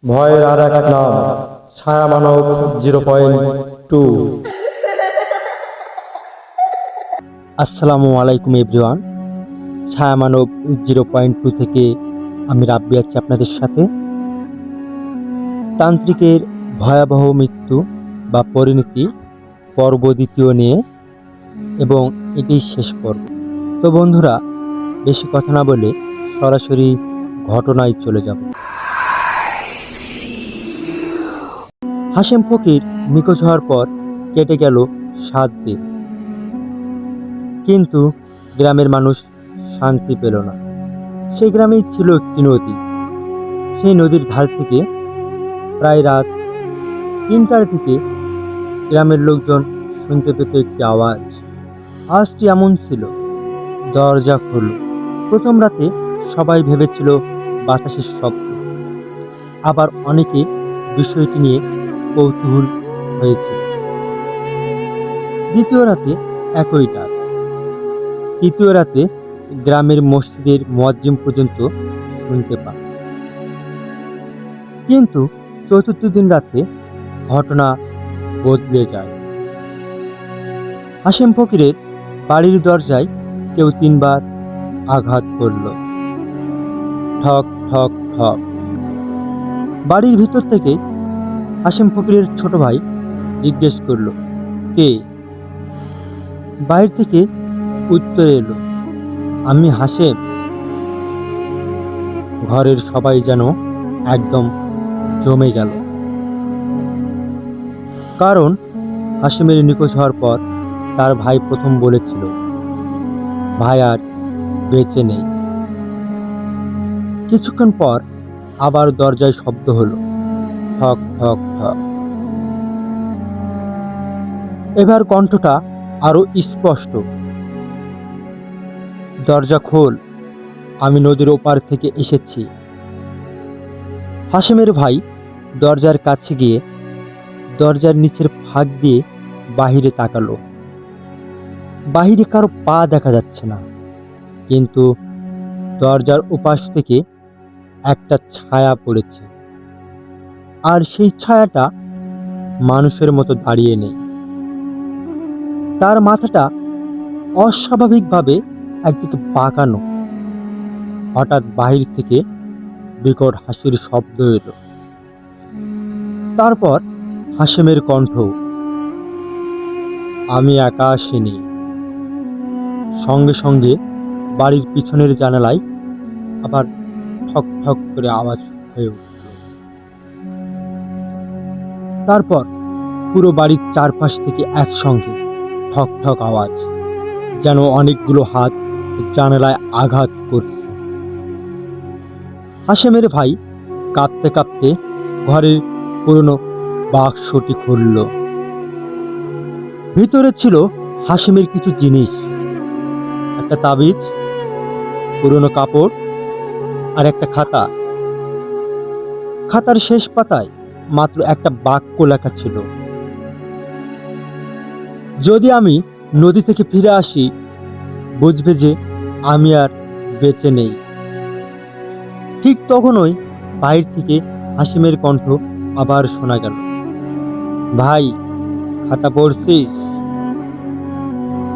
ভয়ের আর এক নাম, ছায়া মানব 0.2। আসসালামু আলাইকুম এভরিওয়ান। ছায়া মানব 0.2 থেকে আমি রাব্বি আছি আপনাদের সাথে। তান্ত্রিকের ভয়াবহ মৃত্যু বা পরিণতি পর্ব দ্বিতীয় নিয়ে, এবং এটি শেষ পর্ব। তো বন্ধুরা, বেশি কথা না বলে সরাসরি ঘটনায় চলে যাব। হাশেম ফকির নিখোঁজ হওয়ার পর কেটে গেল 7 দিন, কিন্তু গ্রামের মানুষ শান্তি পেল না। সেই গ্রামেই ছিল একটি নদী। সেই নদীর ধার থেকে প্রায় রাত 3টার দিকে গ্রামের লোকজন শুনতে পেত একটি আওয়াজ। আওয়াজটি এমন ছিল, দরজা খোলো। প্রথম রাতে সবাই ভেবেছিল বাতাসের শব্দ, আবার অনেকে বিষয়টি নিয়ে কৌতূহল হয়েছিল। দ্বিতীয় রাতে একই ডাক। তৃতীয় রাতে গ্রামের মসজিদের মুয়াজ্জিন পর্যন্ত শুনতে পায়। কিন্তু চতুর্থ দিন রাতে ঘটনা বদলে যায়। হাশেম ফকিরের বাড়ির দরজায় কেউ 3বার আঘাত করল। ঠক ঠক ঠক। বাড়ির ভিতর থেকে হাশেম ফকিরের ছোট ভাই জিজ্ঞেস করলো, কে? বাইরে থেকে উত্তর এলো, আমি হাশেম। ঘরের সবাই যেন একদম জমে গেল। কারণ হাশেমের নিখোঁজ হওয়ার পর তার ভাই প্রথম বলেছিল ভাই আর বেঁচে নেই। কিছুক্ষণ পর আবার দরজায় শব্দ হলো, ঠক ঠক ঠক। এবার কণ্ঠটা আরো স্পষ্ট, দরজা খোল, আমি নদীর ওপার থেকে এসেছি। হাশেমের ভাই দরজার কাছে গিয়ে দরজার নিচের ফাঁক দিয়ে বাহিরে তাকালো। বাহিরে কারো পা দেখা যাচ্ছে না, কিন্তু দরজার ওপাশ থেকে একটা ছায়া পড়েছে। আর সেই ছায়াটা মানুষের মতো দাঁড়িয়ে নেই। তার মাথাটা অস্বাভাবিকভাবে একদিকে বাঁকানো। হঠাৎ বাহির থেকে বিকট হাসির শব্দ এলো। তারপর হাশেমের কণ্ঠ, আমি একা আসিনি। সঙ্গে সঙ্গে বাড়ির পিছনের জানালায় আবার ঠক ঠক করে আওয়াজ হয়ে উঠল। তারপর পুরো বাড়ির চারপাশ থেকে একসঙ্গে ঠক ঠক আওয়াজ, যেন অনেকগুলো হাত জানালায় আঘাত করছে। হাশেমের ভাই কাঁপতে কাঁপতে ঘরের পুরনো বাক্সটি খুলল। ভিতরে ছিল হাশেমের কিছু জিনিস, একটা তাবিজ, পুরনো কাপড় আর একটা খাতা। খাতার শেষ পাতায় মাত্র একটা বাক্য লেখা ছিল, যদি আমি নদী থেকে ফিরে আসি, বুঝবে যে আমি আর বেঁচে নেই। ঠিক তখনই বাইরে থেকে হাসিমের কণ্ঠ আবার শোনা গেল, ভাই খাতা পড়ছিস?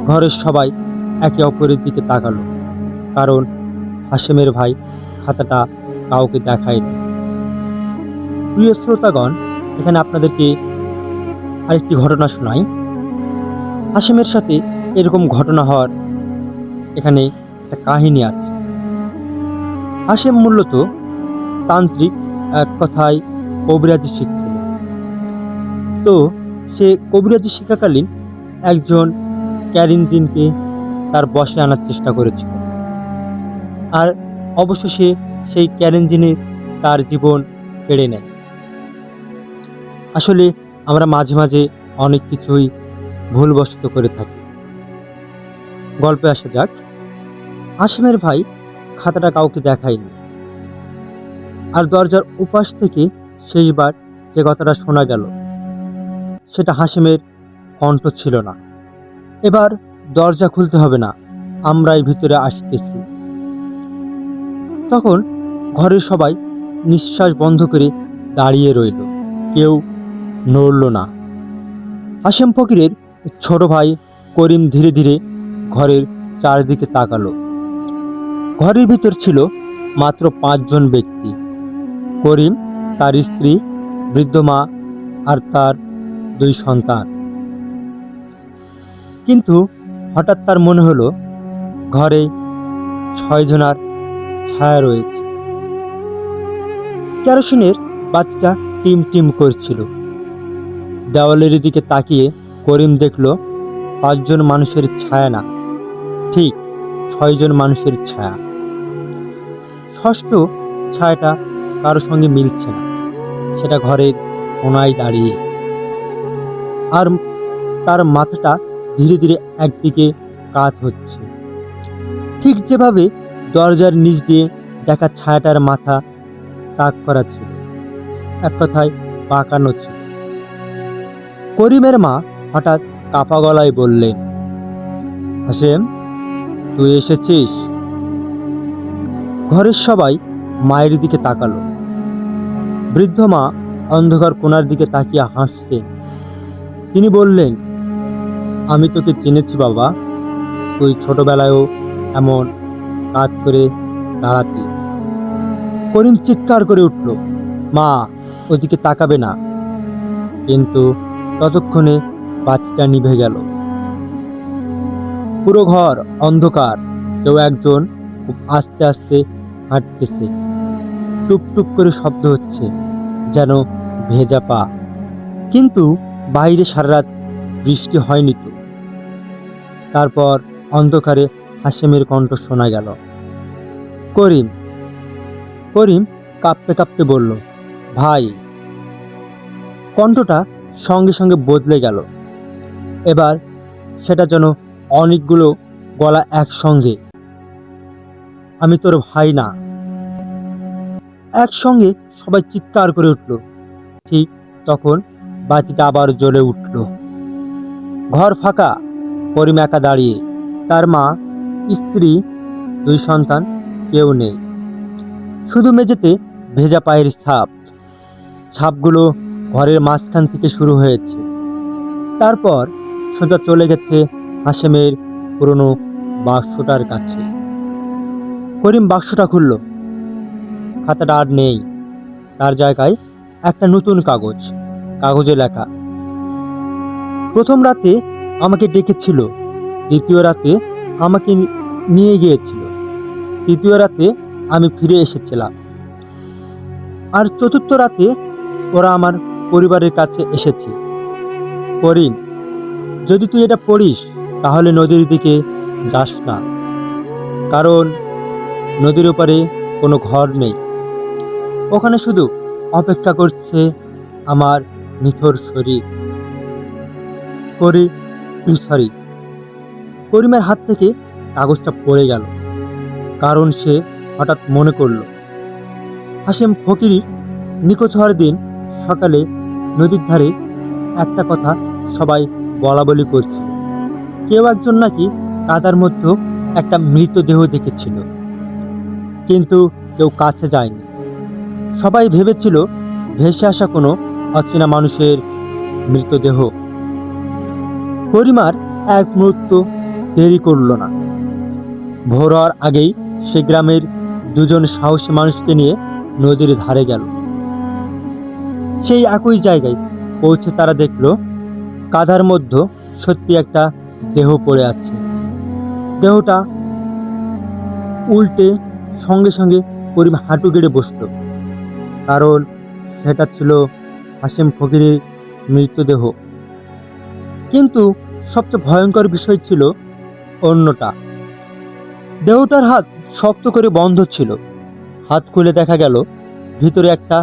ঘরের সবাই একে অপরের দিকে তাকালো, কারণ হাসিমের ভাই খাতাটা কাউকে দেখায়নি। প্রিয় শ্রোতাগণ, এখানে আপনাদেরকে আরেকটি ঘটনা শোনাই। হাসিমের সাথে এরকম ঘটনা হওয়ার এখানে একটা কাহিনী আছে। হাসিম মূলত তান্ত্রিক, এক কথায় কবিরাজি শিখছিল। তো সে কবিরাজি শিক্ষাকালীন একজন ক্যারিনজিনকে তার বশে আনার চেষ্টা করেছিল, আর অবশেষে সেই ক্যারিনজিনে তার জীবন কেড়ে নেয়। আসলে আমরা মাঝে মাঝে অনেক কিছুই ভুলবশত করে থাকি। গল্পে আসা যাক। হাসিমের ভাই খাতাটা কাউকে দেখায়নি, আর দরজার উপাস থেকে শেষবার যে কথাটা শোনা গেল সেটা হাসিমের কণ্ঠ ছিল না। এবার দরজা খুলতে হবে না, আমরাই ভিতরে আসতেছি। তখন ঘরের সবাই নিঃশ্বাস বন্ধ করে দাঁড়িয়ে রইল, কেউ নড়ল না। হাশেম ফকিরের ছোট ভাই করিম ধীরে ধীরে ঘরের চারদিকে তাকালো। ঘরের ভিতর ছিল মাত্র 5 জন ব্যক্তি: করিম, তার স্ত্রী, বৃদ্ধ মা আর তার 2 সন্তান। কিন্তু হঠাৎ তার মনে হলো ঘরে 6 জনার ছায়া রয়েছে। কেরোসিনের বাতিটা টিম টিম করছিল। দেওয়ালের দিকে তাকিয়ে করিম দেখল 5 জন মানুষের ছায়া না, ঠিক 6 জন মানুষের ছায়া। ষষ্ঠ ছায়াটা কারো সঙ্গে মিলছে না, সেটা ঘরের কোনায় দাঁড়িয়ে, আর তার মাথাটা ধীরে ধীরে একদিকে কাত হচ্ছে, ঠিক যেভাবে দরজার নিচ দিয়ে দেখা ছায়াটার মাথা তাক করা ছিল, এক কথায় বাঁকানো ছিল। করিমের মা হঠাৎ কাপা গলায় বললেন, হাশেম, তুই এসেছিস? ঘরের সবাই মায়ের দিকে তাকালো। বৃদ্ধ মা অন্ধকার কোণার দিকে তাকিয়ে হাসছেন। তিনি বললেন, আমি তোকে চিনেছি বাবা, তুই ছোটবেলায়ও এমন কাজ করে দাঁড়াতি। করিম চিৎকার করে উঠল, মা, ওদিকে তাকাবে না। কিন্তু ততক্ষণে বাতিটা নিভে গেল। পুরো ঘর অন্ধকার। কেউ একজন খুব আস্তে আস্তে হাঁটতেছে, টুপ টুপ করে শব্দ হচ্ছে, যেন ভেজা পা। কিন্তু বাইরে সারা রাত বৃষ্টি হয়নি তো। তারপর অন্ধকারে হাশেমের কণ্ঠ শোনা গেল, করিম। করিম কাঁপতে কাঁপতে বলল, ভাই। কণ্ঠটা সঙ্গে সঙ্গে বদলে গেল। এবার সেটা যেন অনেকগুলো গলা একসঙ্গে, আমি তোর ভাই না। একসঙ্গে সবাই চিৎকার করে উঠল। ঠিক তখন বাতিটা আবার জ্বলে উঠল। ঘর ফাঁকা, করিম একা দাঁড়িয়ে, তার মা, স্ত্রী, 2 সন্তান, কেউ নেই। শুধু মেঝেতে ভেজা পায়ের ছাপ। ছাপগুলো ঘরের মাঝখান থেকে শুরু হয়েছে, তারপর সোজা চলে গেছে হাশেমের পুরনো বাক্সটার কাছে। করিম বাক্সটা খুলল। খাতাটা আর নেই, তার জায়গায় একটা নতুন কাগজ। কাগজে লেখা, প্রথম রাতে আমাকে ডেকেছিল, দ্বিতীয় রাতে আমাকে নিয়ে গিয়েছিল, তৃতীয় রাতে আমি ফিরে এসেছিলাম, আর চতুর্থ রাতে ওরা আমার পরিবারের কাছে এসেছে। করিম, যদি তুই এটা পড়িস তাহলে নদীর দিকে যাস না, কারণ নদীর ওপারে কোনো ঘর নেই। ওখানে শুধু অপেক্ষা করছে আমার নিথর শরীর। সরি। করিমের হাত থেকে কাগজটা পড়ে গেল, কারণ সে হঠাৎ মনে করল হাশেম ফকিরি নিখোঁজ হওয়ার দিন সকালে নদীর ধারে একটা কথা সবাই বলা বলি করছিল। কেউ একজন নাকি কাদার মধ্যে একটা মৃতদেহ দেখেছিল, কিন্তু কেউ কাছে যায়নি। সবাই ভেবেছিল ভেসে আসা কোনো অচেনা মানুষের মৃতদেহ। করিমার এক মুহূর্ত দেরি করল না। ভোর হওয়ার আগেই সে গ্রামের 2 জন সাহসী মানুষকে নিয়ে নদীর ধারে গেল। সেই একই জায়গায় পৌঁছে তারা দেখল কাদার মধ্যে সত্যি একটা দেহ পড়ে আছে। দেহটা উল্টে সঙ্গে সঙ্গে করিম হাঁটু গেড়ে বসল, কারণ সেটা ছিল হাশেম ফকিরের মৃতদেহ। কিন্তু সবচেয়ে ভয়ঙ্কর বিষয় ছিল অন্যটা। দেহটার হাত শক্ত করে বন্ধ ছিল। হাত খুলে দেখা গেল ভিতরে একটা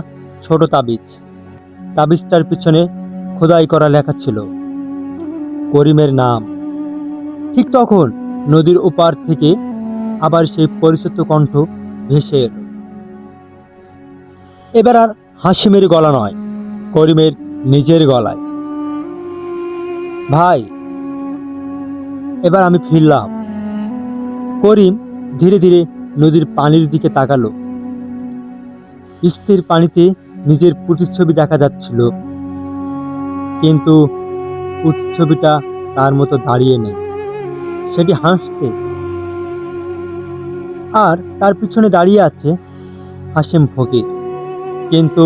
ছোট তাবিজ। তাবিজটার পিছনে খোদাই করা লেখা ছিল করিমের নাম। ঠিক তখন নদীর ওপার থেকে আবার সেই পরিচিত কণ্ঠ ভেসে এলো। এবার আর হাশেমের গলা নয়, করিমের নিজের গলায়, ভাই, এবার আমি ফিরলাম। করিম ধীরে ধীরে নদীর পানির দিকে তাকালো। স্থির পানিতে নিজের প্রতিচ্ছবি দেখা যাচ্ছিল, কিন্তু প্রতিচ্ছবিটা তার মতো দাঁড়িয়ে নেই। সেটি হাসছে, আর তার পিছনে দাঁড়িয়ে আছে হাসিম ফকির, কিন্তু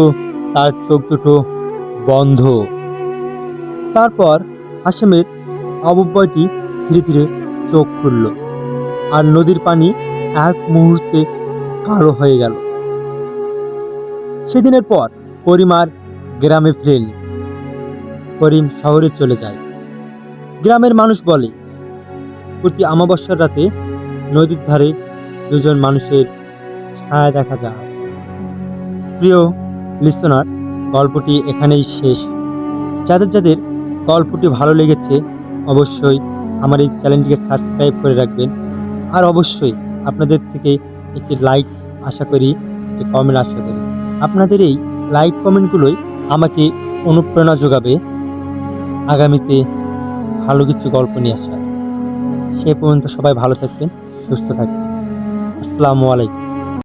তার চোখ দুটো বন্ধ। তারপর হাসিমের অবব্যয়টি ধীরে ধীরে চোখ খুলল, আর নদীর পানি এক মুহূর্তে কালো হয়ে গেল। সেদিনের পর করিম আর গ্রামে ফিরেনি। করিম শহরে চলে যায়। গ্রামের মানুষ বলে, প্রতি অমাবস্যার রাতে নদীর ধারে দুজন মানুষের ছায়া দেখা যায়। প্রিয় লিসনার, গল্পটি এখানেই শেষ। যাদের যাদের গল্পটি ভালো লেগেছে অবশ্যই আমার এই চ্যানেলটিকে সাবস্ক্রাইব করে রাখবেন, আর অবশ্যই আপনাদের থেকে একটি লাইক আশা করি, একটি কমেন্ট আশা করি। আপনাদের এই লাইক কমেন্টগুলোই আমাকে অনুপ্রেরণা যোগাবে আগামীতে ভালো কিছু গল্প নিয়ে আসার। সে পর্যন্ত সবাই ভালো থাকবেন, সুস্থ থাকবেন। আসসালামু আলাইকুম।